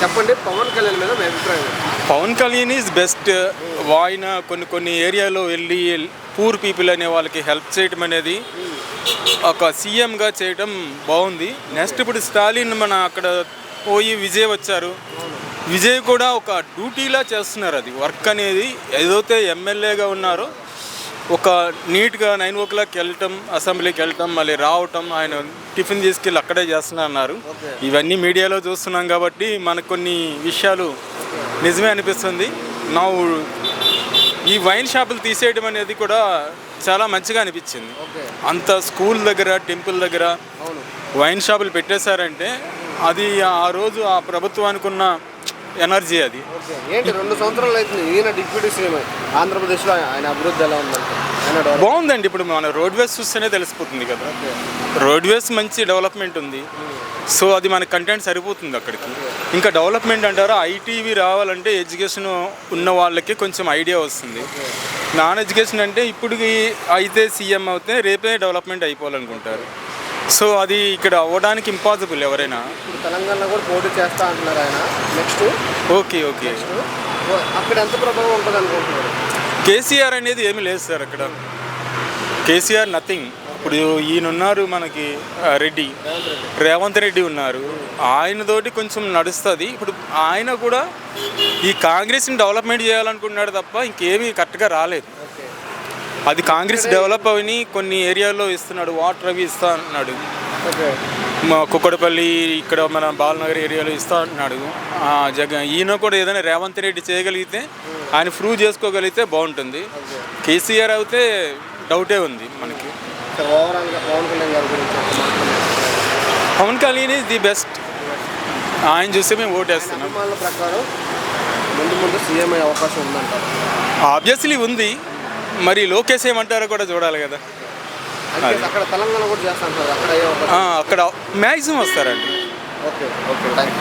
చెప్పండి పవన్ కళ్యాణ్ మీద మీ అభిప్రాయం. Pawan Kalyan is best. ఆయన కొన్ని ఏరియాలో వెళ్ళి పూర్ పీపుల్ అనే వాళ్ళకి హెల్ప్ చేయడం అనేది ఒక సీఎంగా చేయడం బాగుంది. నెక్స్ట్ ఇప్పుడు స్టాలిన్ మన అక్కడ పోయి విజయ్ వచ్చారు. విజయ్ కూడా ఒక డ్యూటీలా చేస్తున్నారు. అది వర్క్ అనేది ఏదైతే ఎమ్మెల్యేగా ఉన్నారో ఒక నీట్గా 9 o'clock వెళ్ళటం, అసెంబ్లీకి వెళ్ళటం, మళ్ళీ రావటం, ఆయన టిఫిన్ తీసుకెళ్ళి అక్కడే చేస్తున్నారు. ఇవన్నీ మీడియాలో చూస్తున్నాం కాబట్టి మనకు కొన్ని విషయాలు నిజమే అనిపిస్తుంది. నా ఈ వైన్ షాపులు తీసేయడం అనేది కూడా చాలా మంచిగా అనిపించింది. అంత స్కూల్ దగ్గర, టెంపుల్ దగ్గర వైన్ షాపులు పెట్టేశారంటే అది ఆ రోజు ఆ ప్రభుత్వానికి ఉన్న ఎనర్జీ. అది ఏంటి 2 సంవత్సరాలు అవుతుంది ఈయన డిప్యూటీ సీఎం ఆంధ్రప్రదేశ్లో ఆయన అభివృద్ధి ఎలా ఉందంటే బాగుందండి. ఇప్పుడు మన రోడ్వేస్ చూస్తేనే తెలిసిపోతుంది కదా, రోడ్వేస్ మంచి డెవలప్మెంట్ ఉంది. సో అది మన కంటెంట్ సరిపోతుంది అక్కడికి. ఇంకా డెవలప్మెంట్ అంటారా, ఐటీవీ రావాలంటే ఎడ్యుకేషన్ ఉన్న వాళ్ళకి కొంచెం ఐడియా వస్తుంది. నాన్ ఎడ్యుకేషన్ అంటే ఇప్పటికి అయితే సీఎం అవుతే రేపే డెవలప్మెంట్ అయిపోవాలనుకుంటారు. సో అది ఇక్కడ అవ్వడానికి ఇంపాసిబుల్. ఎవరైనా ఇప్పుడు తెలంగాణలో కూడా పోటీ చేస్తా అంటున్నారు ఆయన నెక్స్ట్. ఓకే అక్కడ ఎంత ప్రభావం ఉంటుంది అనుకుంటున్నారు? కేసీఆర్ అనేది ఏమీ లేదు సార్ అక్కడ. కేసీఆర్ నథింగ్. ఇప్పుడు ఈయన ఉన్నారు మనకి రెడ్డి, రేవంత్ రెడ్డి ఉన్నారు. ఆయనతోటి కొంచెం నడుస్తుంది. ఇప్పుడు ఆయన కూడా ఈ కాంగ్రెస్ని డెవలప్మెంట్ చేయాలనుకున్నాడు తప్ప ఇంకేమీ కరెక్ట్గా రాలేదు. అది కాంగ్రెస్ డెవలప్ అవని కొన్ని ఏరియాల్లో ఇస్తున్నాడు. వాటర్ అవి ఇస్తా అంటున్నాడు. కుక్కడపల్లి ఇక్కడ మన బాలనగర్ ఏరియాలో ఇస్తా అంటున్నాడు. ఈయన కూడా ఏదైనా రేవంత్ రెడ్డి చేయగలిగితే, ఆయన ప్రూవ్ చేసుకోగలిగితే బాగుంటుంది. కేసీఆర్ అయితే డౌటే ఉంది మనకి. Pawan Kalyan is the best. ఆయన చూస్తే మేము ఓటేస్తున్నాం. ప్రకారం ముందు సీఎం అయ్యే అవకాశం ఉందంటారు? ఆబ్వియస్లీ ఉంది. మరి లోకేష్ ఏమంటారో కూడా చూడాలి కదా. అక్కడ తెలంగాణ కూడా చేస్తా అంటారు. అక్కడ మ్యాక్సిమం వస్తారండి. Okay thank you.